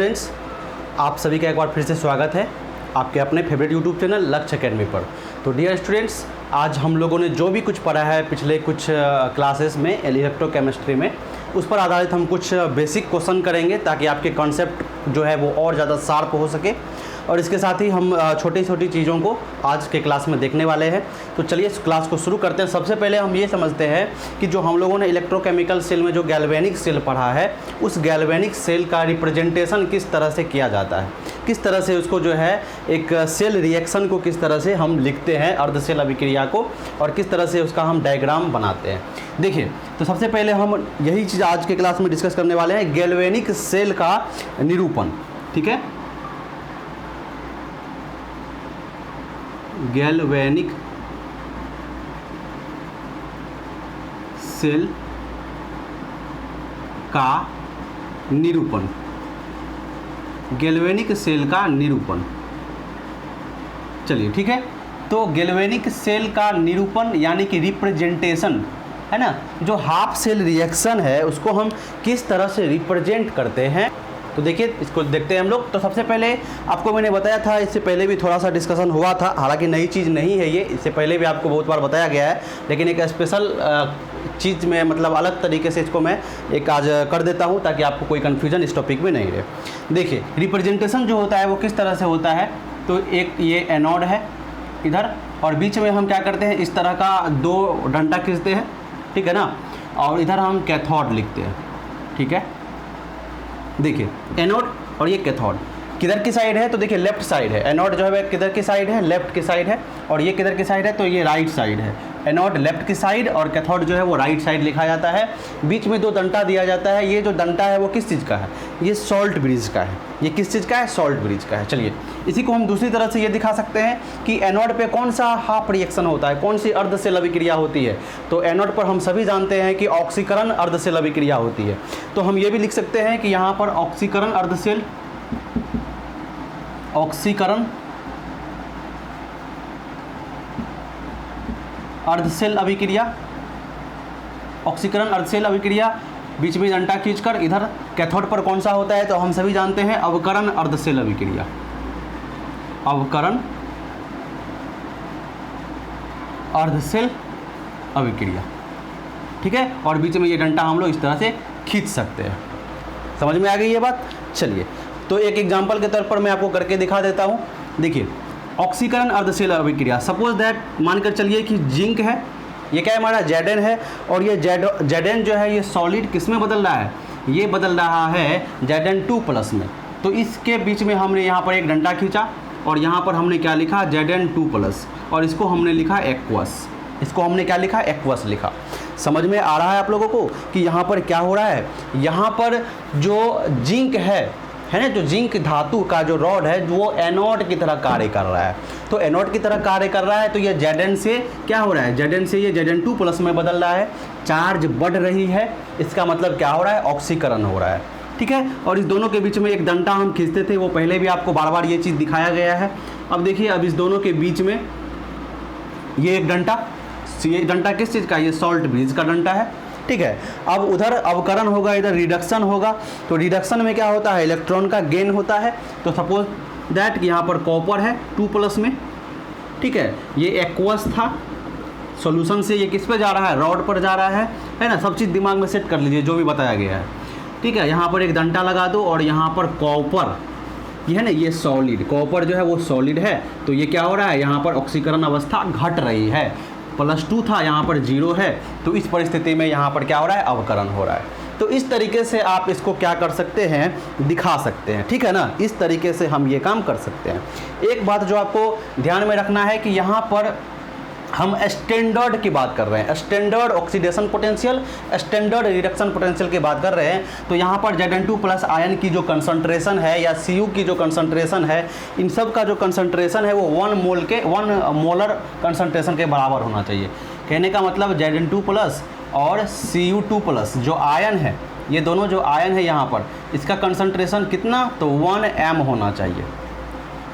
Friends, आप सभी का एक बार फिर से स्वागत है आपके अपने फेवरेट यूट्यूब चैनल लक्ष्य एकेडमी पर। तो डियर स्टूडेंट्स, आज हम लोगों ने जो भी कुछ पढ़ा है पिछले कुछ क्लासेस में इलेक्ट्रोकेमिस्ट्री में, उस पर आधारित हम कुछ बेसिक क्वेश्चन करेंगे ताकि आपके कॉन्सेप्ट जो है वो और ज़्यादा शार्प हो सके। और इसके साथ ही हम छोटी छोटी चीज़ों को आज के क्लास में देखने वाले हैं। तो चलिए इस क्लास को शुरू करते हैं। सबसे पहले हम ये समझते हैं कि जो हम लोगों ने इलेक्ट्रोकेमिकल सेल में जो गैल्वेनिक सेल पढ़ा है, उस गैल्वेनिक सेल का रिप्रेजेंटेशन किस तरह से किया जाता है, किस तरह से उसको जो है एक सेल रिएक्शन को किस तरह से हम लिखते हैं, अर्ध सेल अभिक्रिया को, और किस तरह से उसका हम डायग्राम बनाते हैं। देखिए, तो सबसे पहले हम यही चीज़ आज के क्लास में डिस्कस करने वाले हैं, गैल्वेनिक सेल का निरूपण। ठीक है, गैल्वेनिक सेल का निरूपण, गैल्वेनिक सेल का निरूपण। चलिए ठीक है, तो गैल्वेनिक सेल का निरूपण यानी कि रिप्रेजेंटेशन है ना, जो हाफ सेल रिएक्शन है उसको हम किस तरह से रिप्रेजेंट करते हैं। तो देखिए, इसको देखते हैं हम लोग। तो सबसे पहले आपको मैंने बताया था, इससे पहले भी थोड़ा सा डिस्कशन हुआ था, हालांकि नई चीज़ नहीं है ये, इससे पहले भी आपको बहुत बार बताया गया है, लेकिन एक स्पेशल चीज़ में मतलब अलग तरीके से इसको मैं एक आज कर देता हूँ ताकि आपको कोई कन्फ्यूजन इस टॉपिक में नहीं रहे। देखिए, रिप्रेजेंटेशन जो होता है वो किस तरह से होता है। तो एक ये एनोड है इधर, और बीच में हम क्या करते हैं, इस तरह का दो डंडा खींचते हैं, ठीक है ना, और इधर हम कैथोड लिखते हैं। ठीक है, देखिए एनोड और ये कैथोड किधर की साइड है, तो देखिए लेफ्ट साइड है। एनोड जो है किधर की साइड है, लेफ्ट की साइड है, और ये किधर की साइड है, तो ये राइट साइड है। एनोड लेफ्ट की साइड और कैथोड जो है वो राइट साइड लिखा जाता है। बीच में दो डंटा दिया जाता है। ये जो डंटा है वो किस चीज़ का है, ये सॉल्ट ब्रिज का है। ये किस चीज़ का है, सॉल्ट ब्रिज का है। चलिए, इसी को हम दूसरी तरह से ये दिखा सकते हैं कि एनोड पे कौन सा हाफ रिएक्शन होता है, कौन सी अर्ध सेल अभिक्रिया होती है। तो एनोड पर हम सभी जानते हैं कि ऑक्सीकरण अर्ध सेल अभिक्रिया होती है। तो हम ये भी लिख सकते हैं कि यहाँ पर ऑक्सीकरण अर्ध सेल, ऑक्सीकरण अर्धसेल अभिक्रिया, ऑक्सीकरण अर्धसेल अभिक्रिया, बीच में डंटा खींचकर इधर कैथोड पर कौन सा होता है, तो हम सभी जानते हैं अवकरण अर्धसेल अभिक्रिया, अवकरण अर्धसेल अभिक्रिया। ठीक है, और बीच में ये डंटा हम लोग इस तरह से खींच सकते हैं। समझ में आ गई ये बात। चलिए, तो एक एग्जांपल के तौर पर मैं आपको करके दिखा देता हूँ। देखिए, ऑक्सीकरण अर्धसेल अभिक्रिया, सपोज दैट मानकर चलिए कि जिंक है, ये क्या है हमारा Zn है, और ये Zn जो है ये सॉलिड किस में बदल रहा है, ये बदल रहा है Zn2+ में। तो इसके बीच में हमने यहाँ पर एक डंडा खींचा और यहाँ पर हमने क्या लिखा, Zn2+, और इसको हमने लिखा एक्वस। इसको हमने क्या लिखा, एक्वस लिखा। समझ में आ रहा है आप लोगों को कि यहाँ पर क्या हो रहा है। यहाँ पर जो जिंक है ना, जो जिंक धातु का जो रॉड है वो एनोड की तरह कार्य कर रहा है। तो एनोड की तरह कार्य कर रहा है, तो ये Zn से क्या हो रहा है, Zn से ये Zn2+ में बदल रहा है, चार्ज बढ़ रही है। इसका मतलब क्या हो रहा है, ऑक्सीकरण हो रहा है। ठीक है, और इस दोनों के बीच में एक डंटा हम खींचते थे, वो पहले भी आपको बार बार ये चीज़ दिखाया गया है। अब देखिए, अब इस दोनों के बीच में ये एक डंटा, ये डंटा किस चीज़ का, ये सॉल्ट ब्रिज का डंटा है। ठीक है, अब उधर अवकरण होगा, इधर रिडक्शन होगा। तो रिडक्शन में क्या होता है, इलेक्ट्रॉन का गेन होता है। तो सपोज दैट कि यहाँ पर कॉपर है 2+ में। ठीक है, ये एक्वस था, सॉल्यूशन से ये किस पे जा रहा है, रॉड पर जा रहा है ना। सब चीज़ दिमाग में सेट कर लीजिए जो भी बताया गया है। ठीक है, यहाँ पर एक डंटा लगा दो, और यहाँ पर कॉपर, ये है ना, ये सॉलिड, कॉपर जो है वो सॉलिड है। तो ये क्या हो रहा है, यहाँ पर ऑक्सीकरण अवस्था घट रही है, +2 था, यहाँ पर 0 है। तो इस परिस्थिति में यहाँ पर क्या हो रहा है, अवकरण हो रहा है। तो इस तरीके से आप इसको क्या कर सकते हैं, दिखा सकते हैं। ठीक है ना, इस तरीके से हम ये काम कर सकते हैं। एक बात जो आपको ध्यान में रखना है कि यहाँ पर हम स्टैंडर्ड की बात कर रहे हैं, standard oxidation potential, standard reduction potential की बात कर रहे हैं। तो यहाँ पर Zn2+ आयन की जो कंसंट्रेशन है या Cu की जो कंसंट्रेशन है, इन सब का जो कंसंट्रेशन है वो 1 मोलर कंसंट्रेशन के बराबर होना चाहिए। कहने का मतलब Zn2+ और Cu2+ जो आयन है, ये दोनों जो आयन है यहाँ पर, इसका कंसंट्रेशन कितना, तो 1 m होना चाहिए।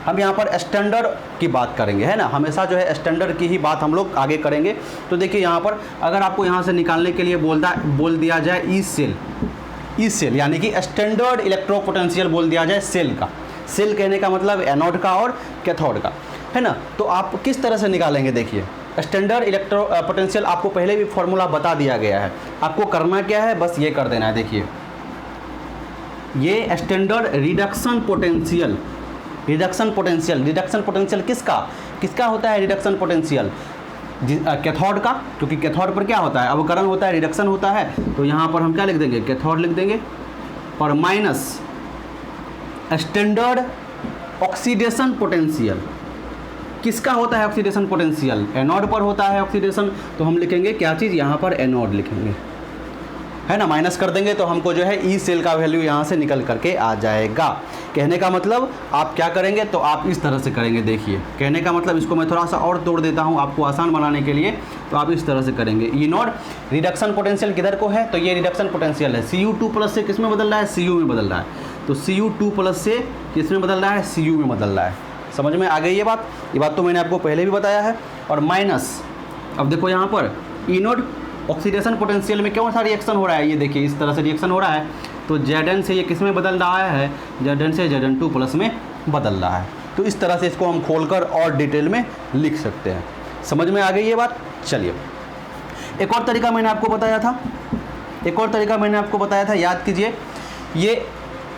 हम यहाँ पर स्टैंडर्ड की बात करेंगे, है ना, हमेशा जो है स्टैंडर्ड की ही बात हम लोग आगे करेंगे। तो देखिए यहाँ पर अगर आपको यहाँ से निकालने के लिए बोल दिया जाए ई सेल, ई सेल, यानी कि स्टैंडर्ड इलेक्ट्रोपोटेंशियल बोल दिया जाए सेल का। सेल कहने का मतलब एनोड का और कैथोड का, है ना। तो आप किस तरह से निकालेंगे, देखिए स्टैंडर्ड इलेक्ट्रो पोटेंशियल आपको पहले भी फॉर्मूला बता दिया गया है, आपको करना क्या है, बस ये कर देना है। देखिए ये standard reduction potential, reduction potential किसका होता है रिडक्शन पोटेंशियल, कैथोड का, क्योंकि कैथोड पर क्या होता है, अवकरण होता है, रिडक्शन होता है। तो यहाँ पर हम क्या लिख देंगे, कैथोड लिख देंगे, और माइनस स्टैंडर्ड ऑक्सीडेशन पोटेंशियल किसका होता है, ऑक्सीडेशन पोटेंशियल एनोड पर होता है ऑक्सीडेशन, तो हम लिखेंगे क्या चीज़, यहाँ पर एनोड लिखेंगे, है ना। माइनस कर देंगे तो हमको जो है ई सेल का वैल्यू यहाँ से निकल करके आ जाएगा। कहने का मतलब आप क्या करेंगे, तो आप इस तरह से करेंगे। देखिए कहने का मतलब, इसको मैं थोड़ा सा और तोड़ देता हूँ आपको आसान बनाने के लिए, तो आप इस तरह से करेंगे। ई नोड रिडक्शन पोटेंशियल किधर को है, तो ये रिडक्शन पोटेंशियल है, Cu2+ से किस में बदल रहा है, Cu में बदल रहा है। तो Cu2+ से किस में बदल रहा है, Cu में बदल रहा है। समझ में आ गई ये बात तो मैंने आपको पहले भी बताया है। और माइनस, अब देखो यहाँ पर ई नोड ऑक्सीडेशन पोटेंशियल में कौन सा रिएक्शन हो रहा है, ये देखिए इस तरह से रिएक्शन हो रहा है। तो Zn से ये किस में बदल रहा है, Zn से Zn2+ में बदल रहा है। तो इस तरह से इसको हम खोलकर और डिटेल में लिख सकते हैं। समझ में आ गई ये बात। चलिए एक और तरीका मैंने आपको बताया था, याद कीजिए। ये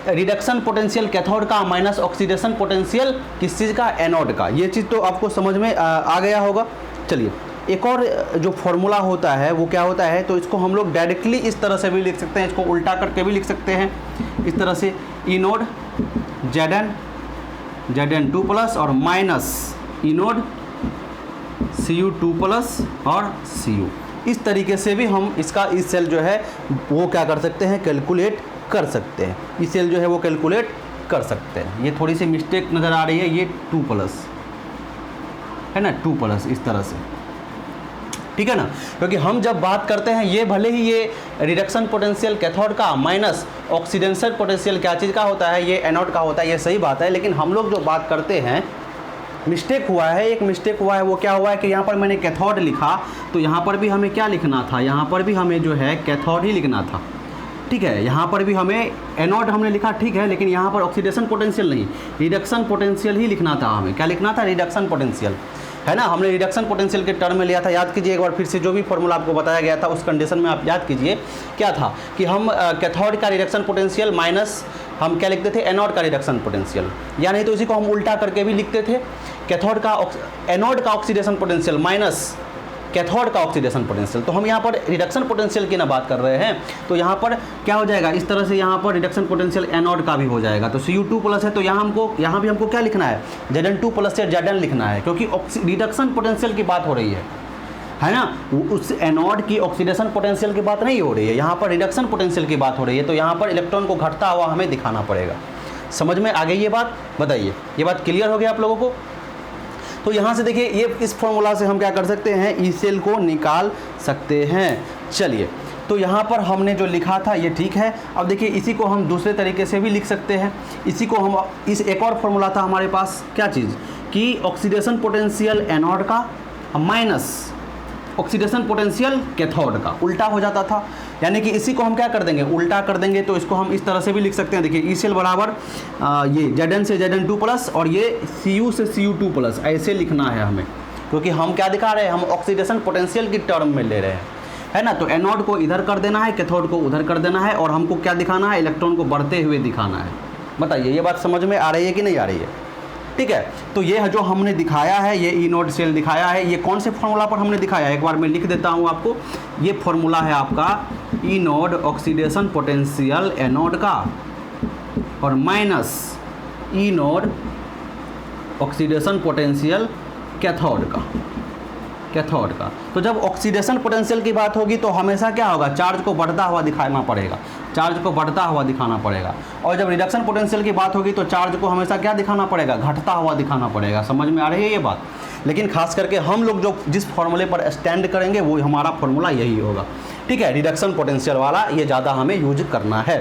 रिडक्शन पोटेंशियल कैथोड का माइनस ऑक्सीडेशन पोटेंशियल किस चीज़ का, एनोड का। ये चीज़ तो आपको समझ में आ गया होगा। चलिए एक और जो फॉर्मूला होता है वो क्या होता है, तो इसको हम लोग डायरेक्टली इस तरह से भी लिख सकते हैं, इसको उल्टा करके भी लिख सकते हैं इस तरह से, ई नोड Zn2+ और माइनस ई नोड Cu2+ और Cu। इस तरीके से भी हम इसका ई सेल जो है वो क्या कर सकते हैं, कैलकुलेट कर सकते हैं। ई सेल जो है वो कैलकुलेट कर सकते हैं। ये थोड़ी सी मिस्टेक नज़र आ रही है, ये 2+ है ना, 2+ इस तरह से, ठीक है ना। क्योंकि हम जब बात करते हैं, ये भले ही ये रिडक्शन पोटेंशियल कैथोड का माइनस ऑक्सीडेशन पोटेंशियल क्या चीज़ का होता है, ये एनोड का होता है, ये सही बात है। लेकिन हम लोग जो बात करते हैं, मिस्टेक हुआ है, एक मिस्टेक हुआ है। वो क्या हुआ है कि यहाँ पर मैंने कैथोड लिखा, तो यहाँ पर भी हमें क्या लिखना था, यहाँ पर भी हमें जो है कैथोड ही लिखना था, ठीक है। यहाँ पर भी हमें एनोड हमने लिखा, ठीक है, लेकिन यहाँ पर ऑक्सीडेशन पोटेंशियल नहीं, रिडक्शन पोटेंशियल ही लिखना था हमें। क्या लिखना था, रिडक्शन पोटेंशियल, है ना। हमने रिडक्शन पोटेंशियल के टर्म में लिया था। याद कीजिए एक बार फिर से, जो भी फॉर्मूला आपको बताया गया था उस कंडीशन में आप याद कीजिए क्या था कि हम कैथोड का रिडक्शन पोटेंशियल माइनस हम क्या लिखते थे, एनोड का रिडक्शन पोटेंशियल, या नहीं तो इसी को हम उल्टा करके भी लिखते थे, कैथोड का एनोड का ऑक्सीडेशन पोटेंशियल माइनस कैथोड का ऑक्सीडेशन पोटेंशियल। तो हम यहाँ पर रिडक्शन पोटेंशियल की ना बात कर रहे हैं, तो यहाँ पर क्या हो जाएगा, इस तरह से यहाँ पर रिडक्शन पोटेंशियल एनोड का भी हो जाएगा। तो Cu2+ है, तो यहाँ भी हमको क्या लिखना है, Zn2+ से Zn लिखना है, क्योंकि रिडक्शन पोटेंशियल की बात हो रही है ना। उस एनोड की ऑक्सीडेशन पोटेंशियल की बात नहीं हो रही है, यहाँ पर रिडक्शन पोटेंशियल की बात हो रही है। तो यहाँ पर इलेक्ट्रॉन को घटता हुआ हमें दिखाना पड़ेगा। समझ में आ गई ये बात, बताइए ये बात क्लियर हो गया आप लोगों को। तो यहाँ से देखिए, ये इस फॉर्मूला से हम क्या कर सकते हैं, ई सेल को निकाल सकते हैं। चलिए तो यहाँ पर हमने जो लिखा था ये ठीक है। अब देखिए इसी को हम दूसरे तरीके से भी लिख सकते हैं। इसी को हम एक और फॉर्मूला था हमारे पास, क्या चीज़ कि ऑक्सीडेशन पोटेंशियल एनोड का माइनस ऑक्सीडेशन पोटेंशियल कैथोड का, उल्टा हो जाता था। यानी कि इसी को हम क्या कर देंगे, उल्टा कर देंगे। तो इसको हम इस तरह से भी लिख सकते हैं। देखिए ई सेल बराबर ये Zn से Zn2+ और ये Cu से Cu2+, ऐसे लिखना है हमें, क्योंकि हम क्या दिखा रहे हैं, हम ऑक्सीडेशन पोटेंशियल की टर्म में ले रहे हैं, है ना। तो एनोड को इधर कर देना है, कैथोड को उधर कर देना है, और हमको क्या दिखाना है, इलेक्ट्रॉन को बढ़ते हुए दिखाना है। बताइए ये बात समझ में आ रही है कि नहीं आ रही है, ठीक है। तो ये जो हमने दिखाया है, ये ई नोड सेल दिखाया है, ये कौन से फॉर्मूला पर हमने दिखाया है, एक बार मैं लिख देता हूँ आपको। ये फॉर्मूला है आपका ई नोड ऑक्सीडेशन पोटेंशियल एनोड का और माइनस ई नोड ऑक्सीडेशन पोटेंशियल कैथोड का। तो जब ऑक्सीडेशन पोटेंशियल की बात होगी तो हमेशा क्या होगा, चार्ज को बढ़ता हुआ दिखाना पड़ेगा, चार्ज को बढ़ता हुआ दिखाना पड़ेगा। और जब रिडक्शन पोटेंशियल की बात होगी तो चार्ज को हमेशा क्या दिखाना पड़ेगा, घटता हुआ दिखाना पड़ेगा। समझ में आ रही है ये बात। लेकिन खास करके हम लोग जो जिस फॉर्मूले पर स्टैंड करेंगे वो हमारा फॉर्मूला यही होगा, ठीक है। रिडक्शन पोटेंशियल वाला ये ज़्यादा हमें यूज करना है,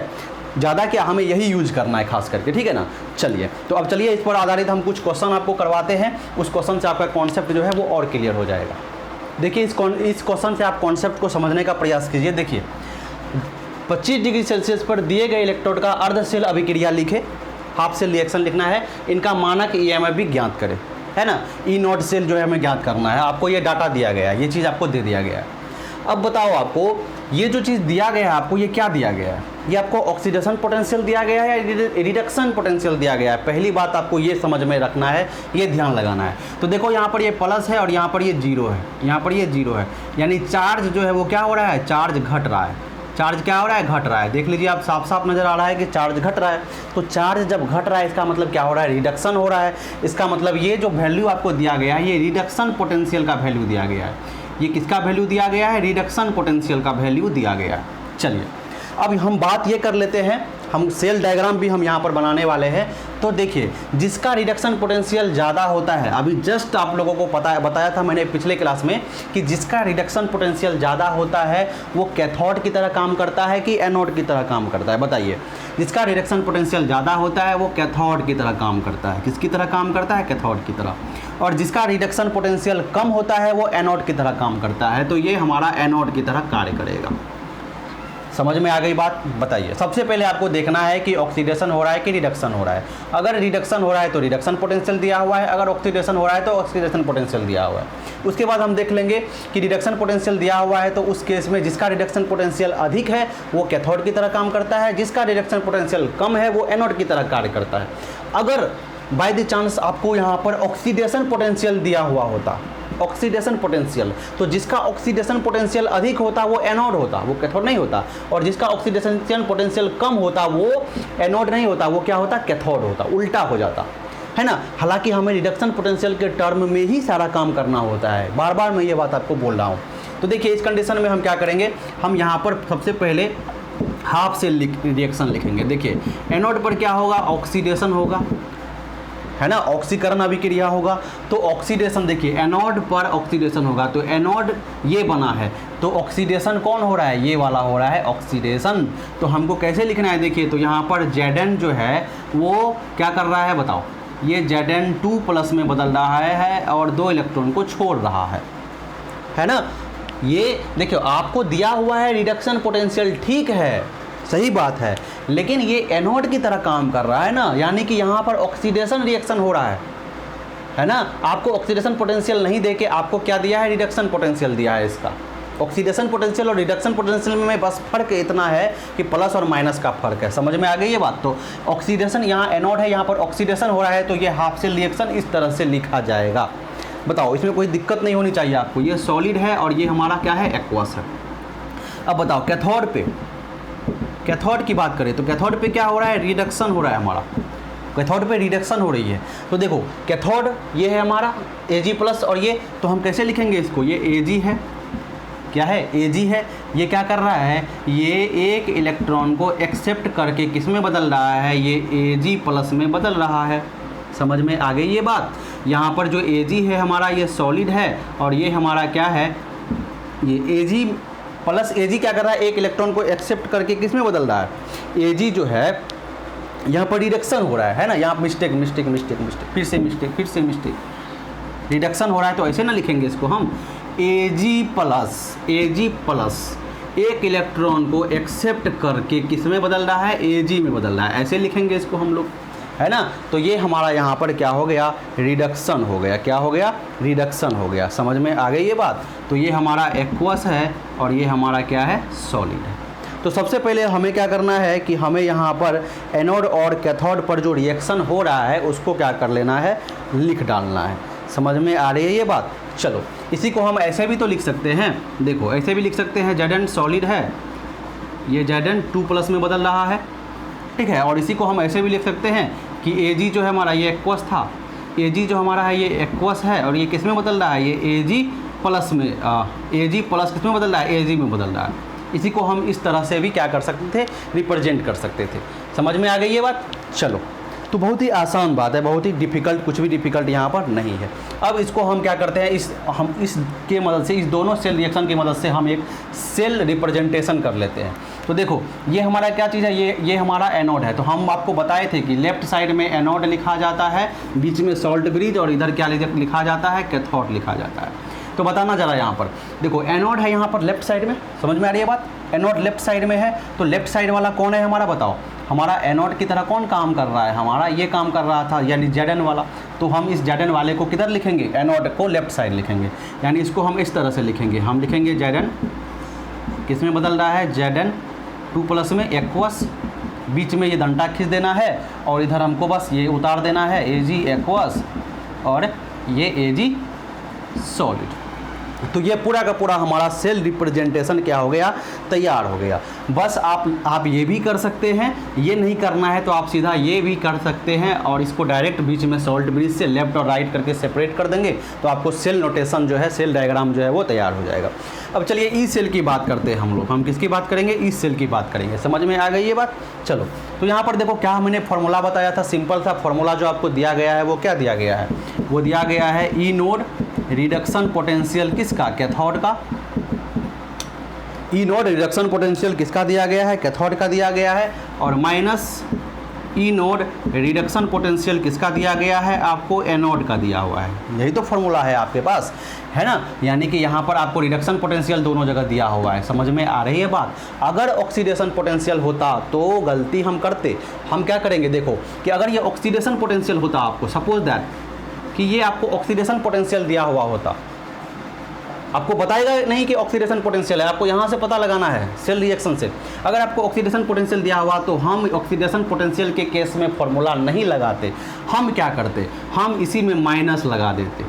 ज़्यादा क्या हमें यही यूज करना है खास करके, ठीक है ना। चलिए तो अब चलिए इस पर आधारित हम कुछ क्वेश्चन आपको करवाते हैं। उस क्वेश्चन से आपका कॉन्सेप्ट जो है वो और क्लियर हो जाएगा। देखिए इस क्वेश्चन से आप कॉन्सेप्ट को समझने का प्रयास कीजिए। देखिए 25 डिग्री सेल्सियस पर दिए गए इलेक्ट्रोड का अर्ध सेल अभिक्रिया लिखे, हाफ सेल रिएक्शन लिखना है, इनका मानक ईएमएफ भी ज्ञात करें, है ना। ई नॉट सेल जो है हमें ज्ञात करना है, आपको ये डाटा दिया गया है, ये चीज़ आपको दे दिया गया है। अब बताओ आपको ये जो चीज़ दिया गया है आपको, ये क्या दिया गया है? ये आपको ऑक्सीडेशन पोटेंशियल दिया गया है या रिडक्शन पोटेंशियल दिया गया है? पहली बात आपको ये समझ में रखना है, ये ध्यान लगाना है। तो देखो यहाँ पर ये प्लस है और यहाँ पर ये जीरो है, यहाँ पर ये जीरो है, यानी चार्ज जो है वो क्या हो रहा है? चार्ज घट रहा है। चार्ज क्या हो रहा है? घट रहा है। देख लीजिए आप, साफ साफ नज़र आ रहा है कि चार्ज घट रहा है। तो चार्ज जब घट रहा है इसका मतलब क्या हो रहा है? रिडक्शन हो रहा है। इसका मतलब ये जो वैल्यू आपको दिया गया है ये रिडक्शन पोटेंशियल का वैल्यू दिया गया है। ये किसका वैल्यू दिया गया है? रिडक्शन पोटेंशियल का वैल्यू दिया गया है। चलिए अब हम बात ये कर लेते हैं, हम सेल डायग्राम भी हम यहाँ पर बनाने वाले हैं। तो देखिए जिसका रिडक्शन पोटेंशियल ज़्यादा होता है, अभी जस्ट आप लोगों को बताया था मैंने पिछले क्लास में कि जिसका रिडक्शन पोटेंशियल ज़्यादा होता है वो कैथोड की तरह काम करता है कि एनोड की तरह काम करता है? बताइए। जिसका रिडक्शन पोटेंशियल ज़्यादा होता है वो कैथोड की तरह काम करता है। किसकी तरह काम करता है? कैथोड की तरह। और जिसका रिडक्शन पोटेंशियल कम होता है वो एनोड की तरह काम करता है। तो ये हमारा एनोड की तरह कार्य करेगा। समझ में आ गई बात? बताइए। सबसे पहले आपको देखना है कि ऑक्सीडेशन हो रहा है कि रिडक्शन हो रहा है। अगर रिडक्शन हो रहा है तो रिडक्शन पोटेंशियल दिया हुआ है, अगर ऑक्सीडेशन हो रहा है तो ऑक्सीडेशन पोटेंशियल दिया हुआ है। उसके बाद हम देख लेंगे कि रिडक्शन पोटेंशियल दिया हुआ है तो उस केस में जिसका रिडक्शन पोटेंशियल अधिक है वो कैथोड की तरह काम करता है, जिसका रिडक्शन पोटेंशियल कम है वो एनोड की तरह कार्य करता है। अगर बाय द चांस आपको यहाँ पर ऑक्सीडेशन पोटेंशियल दिया हुआ होता, ऑक्सीडेशन पोटेंशियल, तो जिसका ऑक्सीडेशन पोटेंशियल अधिक होता वो एनोड होता, वो कैथोड नहीं होता। और जिसका ऑक्सीडेशन पोटेंशियल कम होता वो एनोड नहीं होता, वो क्या होता? कैथोड होता। उल्टा हो जाता है ना। हालांकि हमें रिडक्शन पोटेंशियल के टर्म में ही सारा काम करना होता है, बार बार मैं ये बात आपको बोल रहा हूँ। तो देखिए इस कंडीशन में हम क्या करेंगे, हम यहाँ पर सबसे पहले हाफ सेल रिएक्शन लिखेंगे। देखिए एनोड पर क्या होगा? ऑक्सीडेशन होगा, है ना, ऑक्सीकरण अभिक्रिया होगा। तो ऑक्सीडेशन देखिए एनोड पर ऑक्सीडेशन होगा, तो एनोड ये बना है तो ऑक्सीडेशन कौन हो रहा है? ये वाला हो रहा है ऑक्सीडेशन। तो हमको कैसे लिखना है? देखिए तो यहाँ पर Zn जो है वो क्या कर रहा है बताओ? ये Zn2+ में बदल रहा है और 2 इलेक्ट्रॉन को छोड़ रहा है ना। ये देखियो आपको दिया हुआ है रिडक्शन पोटेंशियल, ठीक है, सही बात है, लेकिन ये एनोड की तरह काम कर रहा है ना, यानी कि यहाँ पर ऑक्सीडेशन रिएक्शन हो रहा है ना। आपको ऑक्सीडेशन पोटेंशियल नहीं देके आपको क्या दिया है? रिडक्शन पोटेंशियल दिया है। इसका ऑक्सीडेशन पोटेंशियल और रिडक्शन पोटेंशियल में बस फर्क इतना है कि प्लस और माइनस का फर्क है। समझ में आ गई ये बात? तो ऑक्सीडेशन यहाँ एनोड है, यहाँ पर ऑक्सीडेशन हो रहा है, तो ये हाफ सेल रिएक्शन इस तरह से लिखा जाएगा। बताओ इसमें कोई दिक्कत नहीं होनी चाहिए आपको। ये सॉलिड है और ये हमारा क्या है? एक्वस है। अब बताओ कैथोड पे, कैथोड की बात करें तो कैथोड पे क्या हो रहा है? रिडक्शन हो रहा है हमारा, कैथोड पे रिडक्शन हो रही है। तो देखो कैथोड ये है हमारा Ag+, और ये तो हम कैसे लिखेंगे इसको? ये Ag है, क्या है? Ag है। ये क्या कर रहा है? ये एक इलेक्ट्रॉन को एक्सेप्ट करके किस में बदल रहा है? ये Ag+ में बदल रहा है। समझ में आ गई ये बात? यहाँ पर जो Ag है हमारा ये सॉलिड है और ये हमारा क्या है? ये Ag+ Ag क्या कर रहा है? एक इलेक्ट्रॉन को एक्सेप्ट करके किस में बदल रहा है? Ag जो है यहाँ पर रिडक्शन हो रहा है ना। यहाँ मिस्टेक, फिर से मिस्टेक, रिडक्शन हो रहा है। तो ऐसे ना लिखेंगे इसको हम, Ag+ एक इलेक्ट्रॉन को एक्सेप्ट करके किस में बदल रहा है? Ag में बदल रहा है, ऐसे लिखेंगे इसको हम लोग, है ना। तो ये हमारा यहाँ पर क्या हो गया? रिडक्शन हो गया। क्या हो गया? रिडक्शन हो गया। समझ में आ गई ये बात? तो ये हमारा एक्वस है और ये हमारा क्या है? सॉलिड है। तो सबसे पहले हमें क्या करना है कि हमें यहाँ पर एनोड और कैथोड पर जो रिएक्शन हो रहा है उसको क्या कर लेना है? लिख डालना है। समझ में आ रही है ये बात? चलो इसी को हम ऐसे भी तो लिख सकते हैं। देखो ऐसे भी लिख सकते हैं, Zn सॉलिड है, ये Zn2+ में बदल रहा है, ठीक है। और इसी को हम ऐसे भी लिख सकते हैं कि Ag जो है हमारा ये एक्वस था, Ag जो हमारा है ये एक्वस है और ये किस में बदल रहा है? ये Ag+ में, Ag+ किस में बदल रहा है? Ag में बदल रहा है। इसी को हम इस तरह से भी क्या कर सकते थे? रिप्रेजेंट कर सकते थे। समझ में आ गई ये बात? चलो तो बहुत ही आसान बात है, बहुत ही डिफ़िकल्ट, कुछ भी डिफ़िकल्ट यहाँ पर नहीं है। अब इसको हम क्या करते हैं? इसके मदद से, इस दोनों सेल रिएक्शन की मदद से हम एक सेल रिप्रेजेंटेशन कर लेते हैं। तो देखो ये हमारा क्या चीज़ है? ये हमारा एनोड है। तो हम आपको बताए थे कि लेफ्ट साइड में एनोड लिखा जाता है, बीच में सॉल्ट ब्रिज, और इधर क्या लिखा जाता है? कैथोड लिखा जाता है। तो बताना जरा यहाँ पर देखो एनोड है यहाँ पर लेफ्ट साइड में, समझ में आ रही है बात? एनोड लेफ्ट साइड में है, तो लेफ्ट साइड वाला कौन है हमारा, बताओ। हमारा एनोड की तरह कौन काम कर रहा है, हमारा ये काम कर रहा था, यानी Zn वाला। तो हम इस Zn वाले को किधर लिखेंगे, एनोड को लेफ्ट साइड लिखेंगे, यानी इसको हम इस तरह से लिखेंगे। हम लिखेंगे Zn किस में बदल रहा है, Zn 2+ में एक्वस, बीच में ये डंडा खींच देना है और इधर हमको बस ये उतार देना है Ag एक्वस और ये Ag सॉलिड। तो ये पूरा का पूरा हमारा सेल रिप्रेजेंटेशन क्या हो गया, तैयार हो गया। बस आप ये भी कर सकते हैं, ये नहीं करना है तो आप सीधा ये भी कर सकते हैं और इसको डायरेक्ट बीच में सॉल्ट ब्रिज से लेफ्ट और राइट करके सेपरेट कर देंगे, तो आपको सेल नोटेशन जो है, सेल डायग्राम जो है वो तैयार हो जाएगा। अब चलिए ई सेल की बात करते हैं हम लोग। हम किसकी बात करेंगे, ई सेल की बात करेंगे। समझ में आ गई ये बात। चलो, तो यहाँ पर देखो क्या मैंने फॉर्मूला बताया था, सिंपल सा फॉर्मूला जो आपको दिया गया है वो क्या दिया गया है, वो दिया गया है ई नोड रिडक्शन पोटेंशियल किसका, कैथोड का। ई नोड रिडक्शन पोटेंशियल किसका दिया गया है, कैथोड का दिया गया है, और माइनस ई नोड रिडक्शन पोटेंशियल किसका दिया गया है, आपको एनोड का दिया हुआ है। यही तो फॉर्मूला है आपके पास, है ना। यानी कि यहाँ पर आपको रिडक्शन पोटेंशियल दोनों जगह दिया हुआ है। समझ में आ रही है बात। अगर ऑक्सीडेशन पोटेंशियल होता तो गलती हम करते। हम क्या करेंगे, देखो कि अगर ये ऑक्सीडेशन पोटेंशियल होता आपको, सपोज दैट कि ये आपको ऑक्सीडेशन पोटेंशियल दिया हुआ होता, आपको बताएगा नहीं कि ऑक्सीडेशन पोटेंशियल है, आपको यहाँ से पता लगाना है सेल रिएक्शन से। अगर आपको ऑक्सीडेशन पोटेंशियल दिया हुआ तो हम ऑक्सीडेशन पोटेंशियल के केस में फॉर्मूला नहीं लगाते, हम क्या करते, हम इसी में माइनस लगा देते।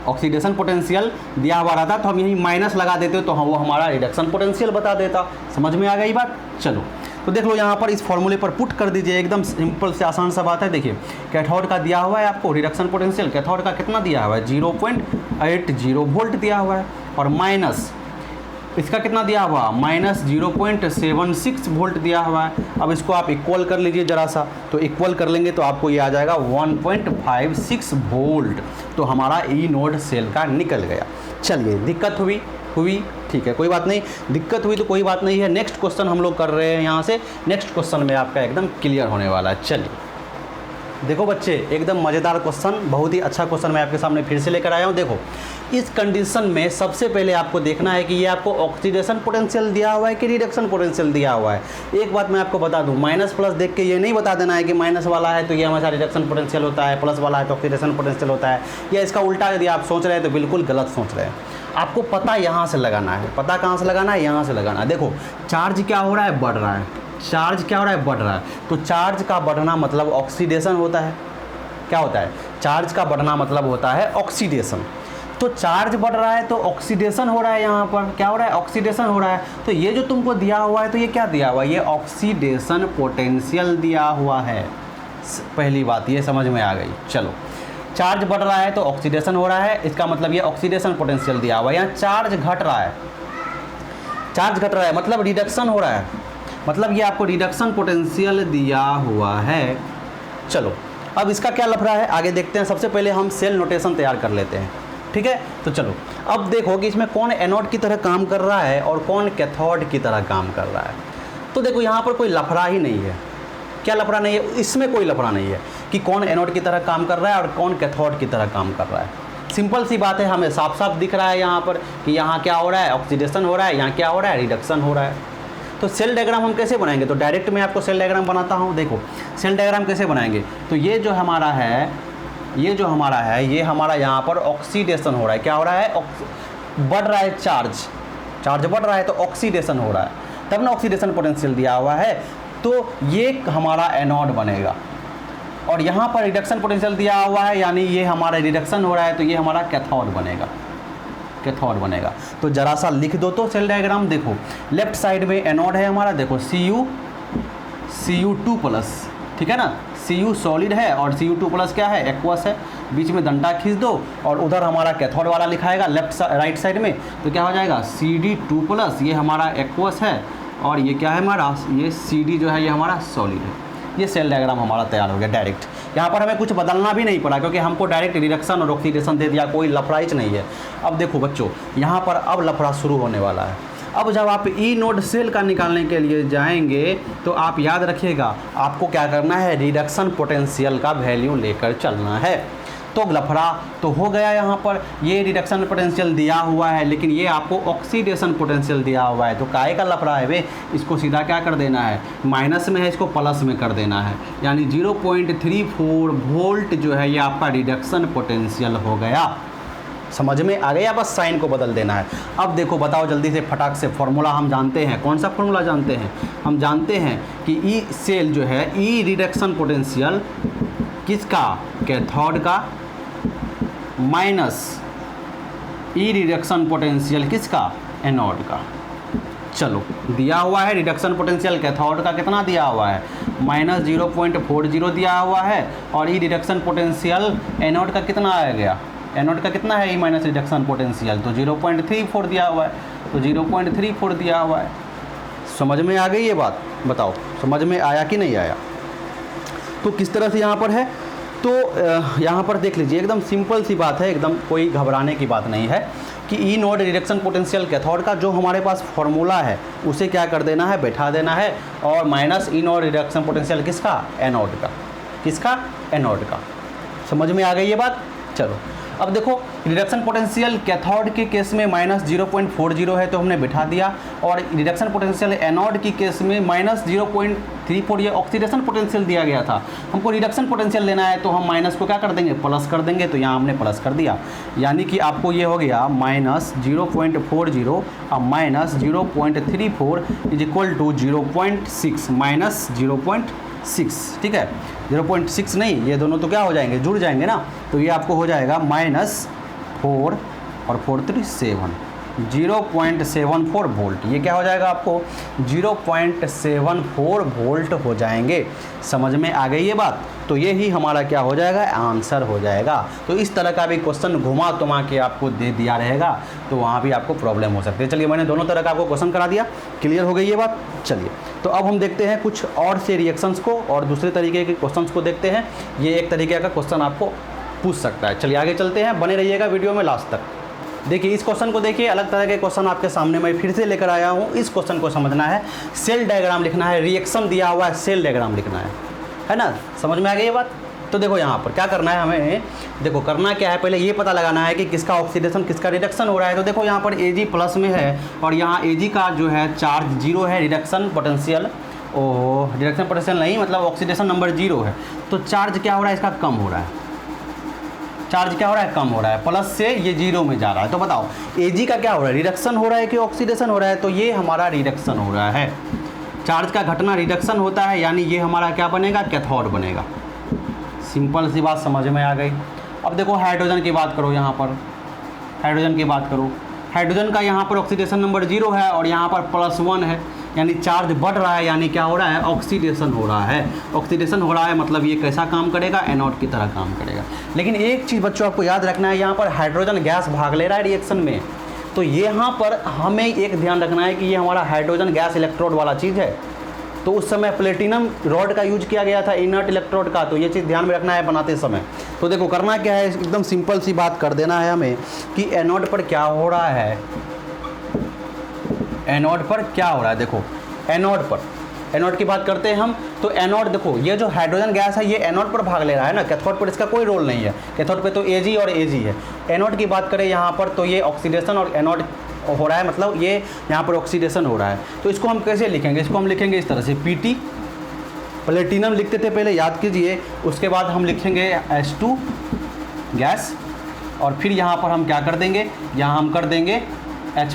ऑक्सीडेशन पोटेंशियल दिया हुआ रहता तो हम यही माइनस लगा देते, तो वो हमारा रिडक्शन पोटेंशियल बता देता। समझ में आ गई बात। चलो, तो देख लो यहाँ पर इस फॉर्मूले पर पुट कर दीजिए, एकदम सिंपल से आसान सा बात है। देखिए कैथोड का दिया हुआ है आपको रिडक्शन पोटेंशियल, कैथोड का कितना दिया हुआ है, 0.80 वोल्ट दिया हुआ है, और माइनस इसका कितना दिया हुआ, माइनस 0.76 वोल्ट दिया हुआ है। अब इसको आप इक्वल कर लीजिए जरा सा, तो इक्वल कर लेंगे तो आपको ये आ जाएगा 1.56 वोल्ट। तो हमारा ई नोड सेल का निकल गया। चलिए, दिक्कत हुई ठीक है, कोई बात नहीं, दिक्कत हुई तो कोई बात नहीं है। नेक्स्ट क्वेश्चन हम लोग कर रहे हैं यहाँ से। नेक्स्ट क्वेश्चन में आपका एकदम क्लियर होने वाला है। चलिए देखो बच्चे, एकदम मज़ेदार क्वेश्चन, बहुत ही अच्छा क्वेश्चन मैं आपके सामने फिर से लेकर आया हूँ। देखो, इस कंडीशन में सबसे पहले आपको देखना है कि ये आपको ऑक्सीडेशन पोटेंशियल दिया हुआ है कि रिडक्शन पोटेंशियल दिया हुआ है। एक बात मैं आपको बता दूं, माइनस प्लस देख के ये नहीं बता देना है कि माइनस वाला है तो ये हमेशा रिडक्शन पोटेंशियल होता है, प्लस वाला है तो ऑक्सीडेशन पोटेंशियल होता है, या इसका उल्टा यदि आप सोच रहे हैं तो बिल्कुल गलत सोच रहे हैं। आपको पता यहाँ से लगाना है। पता कहाँ से लगाना है, यहाँ से लगाना है। देखो चार्ज क्या हो रहा है, बढ़ रहा है। चार्ज क्या हो रहा है, बढ़ रहा है। तो चार्ज का बढ़ना मतलब ऑक्सीडेशन होता है। क्या होता है, चार्ज का बढ़ना मतलब होता है ऑक्सीडेशन। तो चार्ज बढ़ रहा है तो ऑक्सीडेशन हो रहा है, यहाँ पर क्या हो रहा है, ऑक्सीडेशन हो रहा है। तो ये जो तुमको दिया हुआ है, तो ये क्या दिया हुआ है, ये ऑक्सीडेशन पोटेंशियल दिया हुआ है। पहली बात ये समझ में आ गई। चलो, चार्ज बढ़ रहा है तो ऑक्सीडेशन हो रहा है, इसका मतलब ये ऑक्सीडेशन पोटेंशियल दिया हुआ है। यहाँ चार्ज घट रहा है, चार्ज घट रहा है मतलब रिडक्शन हो रहा है, मतलब ये आपको रिडक्शन पोटेंशियल दिया हुआ है। चलो, अब इसका क्या लफड़ा है आगे देखते हैं। सबसे पहले हम सेल नोटेशन तैयार कर लेते हैं, ठीक है। तो चलो, अब देखो कि इसमें कौन एनोड की तरह काम कर रहा है और कौन कैथोड की तरह काम कर रहा है। तो देखो यहाँ पर कोई लफड़ा ही नहीं है। क्या लफड़ा नहीं है, इसमें कोई लफड़ा नहीं है कि कौन एनोड की तरह काम कर रहा है और कौन कैथोड की तरह काम कर रहा है। सिंपल सी बात है, हमें साफ साफ दिख रहा है यहाँ पर कि यहाँ क्या हो रहा है, ऑक्सीडेशन हो रहा है, यहाँ क्या हो रहा है, रिडक्शन हो रहा है। तो सेल डायग्राम हम कैसे बनाएंगे, तो डायरेक्ट मैं आपको सेल डायग्राम बनाता हूँ। देखो सेल डायग्राम कैसे बनाएंगे, तो ये जो हमारा है, ये हमारा यहाँ पर ऑक्सीडेशन हो रहा है। क्या हो रहा है, बढ़ रहा है चार्ज बढ़ रहा है तो ऑक्सीडेशन हो रहा है, तब ना ऑक्सीडेशन पोटेंशियल दिया हुआ है। तो ये हमारा एनोड बनेगा, और यहाँ पर रिडक्शन पोटेंशियल दिया हुआ है, यानी ये हमारा रिडक्शन हो रहा है, तो ये हमारा कैथोड बनेगा। तो जरा सा लिख दो तो सेल डायग्राम। देखो लेफ्ट साइड में एनोड है हमारा, देखो Cu2+, ठीक है ना, Cu सॉलिड है और Cu2+ क्या है, एक्वस है। बीच में डंडा खींच दो और उधर हमारा कैथोड वाला लिखाएगा राइट साइड में, तो क्या हो जाएगा Cd2+, ये हमारा एक्वस है, और ये क्या है हमारा, ये Cd जो है ये हमारा सॉलिड है। ये सेल डायग्राम हमारा तैयार हो गया डायरेक्ट। यहाँ पर हमें कुछ बदलना भी नहीं पड़ा क्योंकि हमको डायरेक्ट रिडक्शन और ऑक्सीडेशन दे दिया, कोई लफड़ाइच नहीं है। अब देखो बच्चों, यहाँ पर अब लफड़ा शुरू होने वाला है। अब जब आप ई नोड सेल का निकालने के लिए जाएंगे तो आप याद रखिएगा, आपको क्या करना है, रिडक्शन पोटेंशियल का वैल्यू लेकर चलना है। तो लफड़ा तो हो गया। यहाँ पर ये रिडक्शन पोटेंशियल दिया हुआ है, लेकिन ये आपको ऑक्सीडेशन पोटेंशियल दिया हुआ है, तो काहे का लफड़ा है वे, इसको सीधा क्या कर देना है, माइनस में है इसको प्लस में कर देना है, यानी 0.34 वोल्ट जो है ये आपका रिडक्शन पोटेंशियल हो गया। समझ में आ गया, बस साइन को बदल देना है। अब देखो बताओ जल्दी से फटाक से, फॉर्मूला हम जानते हैं, कौन सा फॉर्मूला जानते हैं, हम जानते हैं कि ई सेल जो है, ई रिडक्शन पोटेंशियल किसका, कैथोड का, माइनस ई रिडक्शन पोटेंशियल किसका, एनोड का। चलो दिया हुआ है रिडक्शन पोटेंशियल कैथोड का कितना दिया हुआ है, -0.40 दिया हुआ है, और ई रिडक्शन पोटेंशियल एनोड का कितना आ गया, एनोड का कितना है ई माइनस रिडक्शन पोटेंशियल, तो 0.34 दिया हुआ है, तो 0.34 दिया हुआ है। समझ में आ गई ये बात, बताओ समझ में आया कि नहीं आया। तो किस तरह से यहाँ पर है, तो यहाँ पर देख लीजिए, एकदम सिंपल सी बात है, एकदम कोई घबराने की बात नहीं है कि ई नोड रिडक्शन पोटेंशियल कैथोड का जो हमारे पास फॉर्मूला है उसे क्या कर देना है, बैठा देना है, और माइनस ई नोड रिडक्शन पोटेंशियल किसका, एनोड का, किसका, एनोड का। समझ में आ गई ये बात। चलो अब देखो रिडक्शन पोटेंशियल कैथोड के केस में -0.40 है तो हमने बिठा दिया, और रिडक्शन पोटेंशियल एनोड की केस में -0.34 ये ऑक्सीडेशन पोटेंशियल दिया गया था। हमको रिडक्शन पोटेंशियल लेना है तो हम माइनस को क्या कर देंगे, प्लस कर देंगे, तो यहाँ हमने प्लस कर दिया, यानी कि आपको ये हो गया -0.40 और -0.34 इज इक्वल टू 0.6 -0.6, ठीक है, 0.6 नहीं, ये दोनों तो क्या हो जाएंगे, जुड़ जाएंगे ना, तो ये आपको हो जाएगा -4 और 4 3 7 0.74 वोल्ट। ये क्या हो जाएगा आपको, 0.74 वोल्ट हो जाएंगे। समझ में आ गई ये बात। तो ये ही हमारा क्या हो जाएगा, आंसर हो जाएगा। तो इस तरह का भी क्वेश्चन घुमा तुमा के आपको दे दिया रहेगा तो वहाँ भी आपको प्रॉब्लम हो सकती है। चलिए मैंने दोनों तरह का आपको क्वेश्चन करा दिया, क्लियर हो गई ये बात। चलिए तो अब हम देखते हैं कुछ और से रिएक्शंस को और दूसरे तरीके के क्वेश्चंस को देखते हैं। ये एक तरीके का क्वेश्चन आपको पूछ सकता है। चलिए आगे चलते हैं, बने रहिएगा वीडियो में लास्ट तक। देखिए इस क्वेश्चन को देखिए, अलग तरह के क्वेश्चन आपके सामने मैं फिर से लेकर आया हूँ। इस क्वेश्चन को समझना है, सेल डायग्राम लिखना है, रिएक्शन दिया हुआ है, सेल डायग्राम लिखना है ना। समझ में आ गई ये बात। तो देखो यहाँ पर क्या करना है हमें, देखो करना क्या है, पहले ये पता लगाना है कि किसका ऑक्सीडेशन किसका रिडक्शन हो रहा है। तो देखो यहाँ पर Ag प्लस में है और यहाँ Ag का जो है चार्ज 0 है, रिडक्शन पोटेंशियल रिडक्शन पोटेंशियल नहीं मतलब ऑक्सीडेशन नंबर 0 है। तो चार्ज क्या हो रहा है, इसका कम हो रहा है, चार्ज क्या हो रहा है, कम हो रहा है, प्लस से ये 0 में जा रहा है। तो बताओ Ag का क्या हो रहा है, रिडक्शन हो रहा है कि ऑक्सीडेशन हो रहा है। तो ये हमारा रिडक्शन हो रहा है, चार्ज का घटना रिडक्शन होता है, यानी ये हमारा क्या बनेगा, कैथोड बनेगा। सिंपल सी बात समझ में आ गई। अब देखो हाइड्रोजन की बात करो, यहाँ पर हाइड्रोजन की बात करो, हाइड्रोजन का यहाँ पर ऑक्सीडेशन नंबर 0 है और यहाँ पर +1 है, यानी चार्ज बढ़ रहा है, यानी क्या हो रहा है, ऑक्सीडेशन हो रहा है। ऑक्सीडेशन हो रहा है मतलब ये कैसा काम करेगा, एनोड की तरह काम करेगा। लेकिन एक चीज़ बच्चों आपको याद रखना है, यहाँ पर हाइड्रोजन गैस भाग ले रहा है रिएक्शन में, तो यहाँ पर हमें एक ध्यान रखना है कि ये हमारा हाइड्रोजन गैस इलेक्ट्रोड वाला चीज़ है। तो उस समय प्लेटिनम रॉड का यूज किया गया था, इनर्ट इलेक्ट्रोड का, तो ये चीज़ ध्यान में रखना है बनाते समय। तो देखो करना क्या है, एकदम सिंपल सी बात कर देना है हमें कि एनोड पर क्या हो रहा है, एनोड पर क्या हो रहा है। देखो एनोड पर, एनोड की बात करते हैं हम, तो एनोड देखो ये जो हाइड्रोजन गैस है ये एनोड पर भाग ले रहा है ना, कैथोड पर इसका कोई रोल नहीं है। कैथोड पे तो Ag और Ag है। एनोड की बात करें यहाँ पर तो ये ऑक्सीडेशन और एनोड हो रहा है, मतलब ये यहाँ पर ऑक्सीडेशन हो रहा है। तो इसको हम कैसे लिखेंगे, इसको हम लिखेंगे इस तरह से, Pt, प्लेटिनम लिखते थे पहले, याद कीजिए। उसके बाद हम लिखेंगे H2 गैस, और फिर यहाँ पर हम क्या कर देंगे, यहाँ हम कर देंगे H+,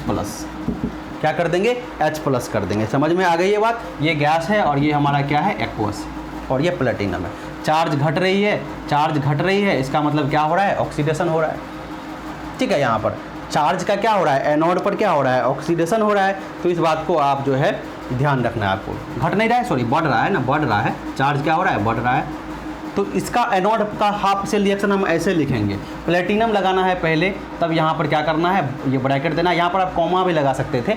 क्या कर देंगे, H+ कर देंगे। समझ में आ गई ये बात। ये गैस है और ये हमारा क्या है, एक्वस, और ये प्लेटिनम है। चार्ज घट रही है, चार्ज घट रही है, इसका मतलब क्या हो रहा है, ऑक्सीडेशन हो रहा है। ठीक है, यहाँ पर चार्ज का क्या हो रहा है, एनोड पर क्या हो रहा है, ऑक्सीडेशन हो रहा है। तो इस बात को आप जो है ध्यान रखना है, आपको घट नहीं रहा है, सॉरी बढ़ रहा है ना, बढ़ रहा है, चार्ज क्या हो रहा है, बढ़ रहा है। तो इसका एनोड का हाफ सेल रिएक्शन हम ऐसे लिखेंगे, प्लेटिनम लगाना है पहले, तब यहाँ पर क्या करना है, ये ब्रैकेट देना है, यहाँ पर आप कॉमा भी लगा सकते थे,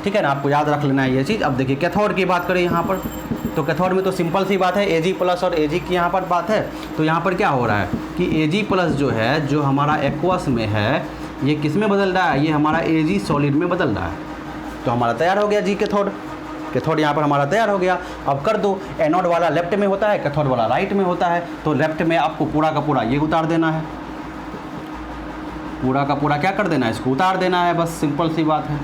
ठीक है ना, आपको याद रख लेना है ये चीज़। अब देखिए कैथोड की बात करें यहाँ पर, तो कैथोड में तो सिंपल सी बात है, Ag+ और Ag की यहाँ पर बात है। तो यहाँ पर क्या हो रहा है कि Ag+ जो है, जो हमारा एक्वस में है, ये किस में बदल रहा है, ये हमारा Ag सॉलिड में बदल रहा है। तो हमारा तैयार हो गया G कैथोड। कैथोड यहाँ पर हमारा तैयार हो गया। अब कर दो, एनोड वाला लेफ्ट में होता है, कैथोड वाला राइट में होता है, तो लेफ्ट में आपको पूरा का पूरा ये उतार देना है, पूरा का पूरा क्या कर देना है, इसको उतार देना है, बस सिंपल सी बात है।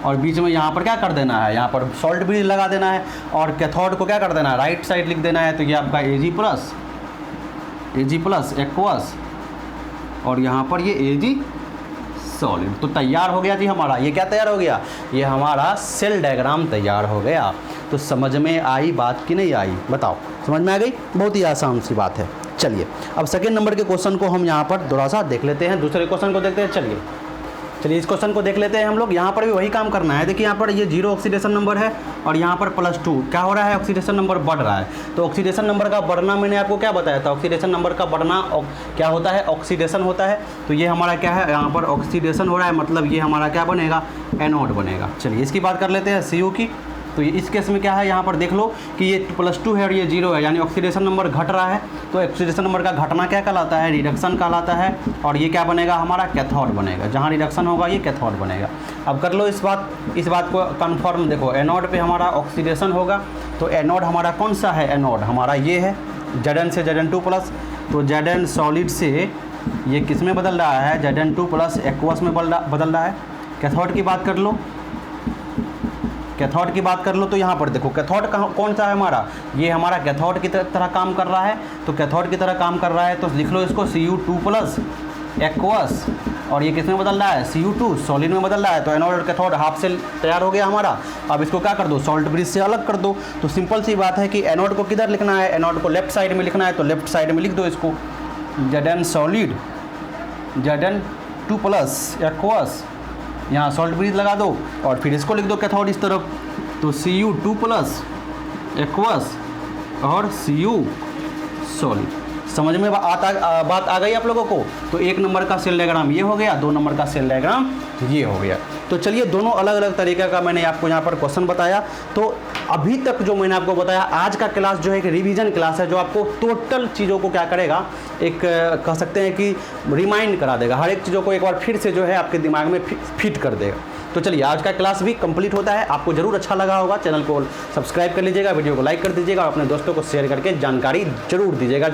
और बीच में यहाँ पर क्या कर देना है, यहाँ पर सॉल्ट ब्रिज लगा देना है, और कैथोड को क्या कर देना है, राइट साइड लिख देना है, तो ये आपका Ag प्लस एक्वस, और यहाँ पर ये Ag सॉलिड। तो तैयार हो गया जी हमारा, ये क्या तैयार हो गया, ये हमारा सेल डायग्राम तैयार हो गया। तो समझ में आई बात कि नहीं आई, बताओ, समझ में आ गई? बहुत ही आसान सी बात है। चलिए अब सेकेंड नंबर के क्वेश्चन को हम यहाँ पर थोड़ा सा देख लेते हैं, दूसरे क्वेश्चन को देखते हैं। चलिए इस क्वेश्चन को देख लेते हैं हम लोग। यहाँ पर भी वही काम करना है। देखिए यहाँ पर ये 0 ऑक्सीडेशन नंबर है और यहाँ पर +2 क्या हो रहा है, ऑक्सीडेशन नंबर बढ़ रहा है। तो ऑक्सीडेशन नंबर का बढ़ना मैंने आपको क्या बताया था, ऑक्सीडेशन नंबर का बढ़ना क्या होता है, ऑक्सीडेशन होता है। तो ये हमारा क्या है, यहाँ पर ऑक्सीडेशन हो रहा है, मतलब ये हमारा क्या बनेगा, एनोड बनेगा। चलिए इसकी बात कर लेते हैं Cu की। तो ये इस केस में क्या है, यहाँ पर देख लो कि ये +2 है और ये 0 है, यानी ऑक्सीडेशन नंबर घट रहा है। तो ऑक्सीडेशन नंबर का घटना क्या कहलाता है, रिडक्शन कहलाता है। और ये क्या बनेगा, हमारा कैथोड बनेगा। जहाँ रिडक्शन होगा ये कैथोड बनेगा। अब कर लो इस बात को कन्फर्म। देखो एनोड पे हमारा ऑक्सीडेशन होगा, तो एनोड हमारा कौन सा है, एनोड हमारा ये है Zn से Zn2+। तो Zn सॉलिड से ये किस में बदल रहा है, Zn2+ एक्वस में बदल रहा है। कैथोड की बात कर लो, कैथोड की बात कर लो, तो यहाँ पर देखो कैथोड कौन सा है हमारा, ये हमारा कैथोड की तरह काम कर रहा है। तो कैथोड की तरह काम कर रहा है, तो लिख लो इसको Cu2+ एक्वस, और ये किस में बदल रहा है, Cu2 सॉलिड में बदल रहा है। तो एनोड और कैथोड हाफ सेल तैयार हो गया हमारा। अब इसको क्या कर दो, सॉल्ट ब्रिज से अलग कर दो। तो सिंपल सी बात है कि एनोड को किधर लिखना है, एनोड को लेफ्ट साइड में लिखना है, तो लेफ्ट साइड में लिख दो इसको Zn सॉलिड Zn2+ एक्वस, यहाँ सॉल्ट ब्रिज लगा दो, और फिर इसको लिख दो कैथोड इस तरफ। तो Cu2+ एक्वस और Cu सॉलिड। समझ में बात आ गई आप लोगों को। तो 1 नंबर का सेल डायग्राम ये हो गया, 2 नंबर का सेल डायग्राम ये हो गया। तो चलिए दोनों अलग अलग तरीके का मैंने आपको यहाँ पर क्वेश्चन बताया। तो अभी तक जो मैंने आपको बताया, आज का क्लास जो है एक रिवीजन क्लास है, जो आपको टोटल चीज़ों को क्या करेगा, एक कह सकते हैं कि रिमाइंड करा देगा। हर एक चीज़ों को एक बार फिर से जो है आपके दिमाग में फिट कर देगा। तो चलिए आज का क्लास भी कंप्लीट होता है। आपको जरूर अच्छा लगा होगा। चैनल को सब्सक्राइब कर लीजिएगा, वीडियो को लाइक कर दीजिएगा और अपने दोस्तों को शेयर करके जानकारी जरूर दीजिएगा।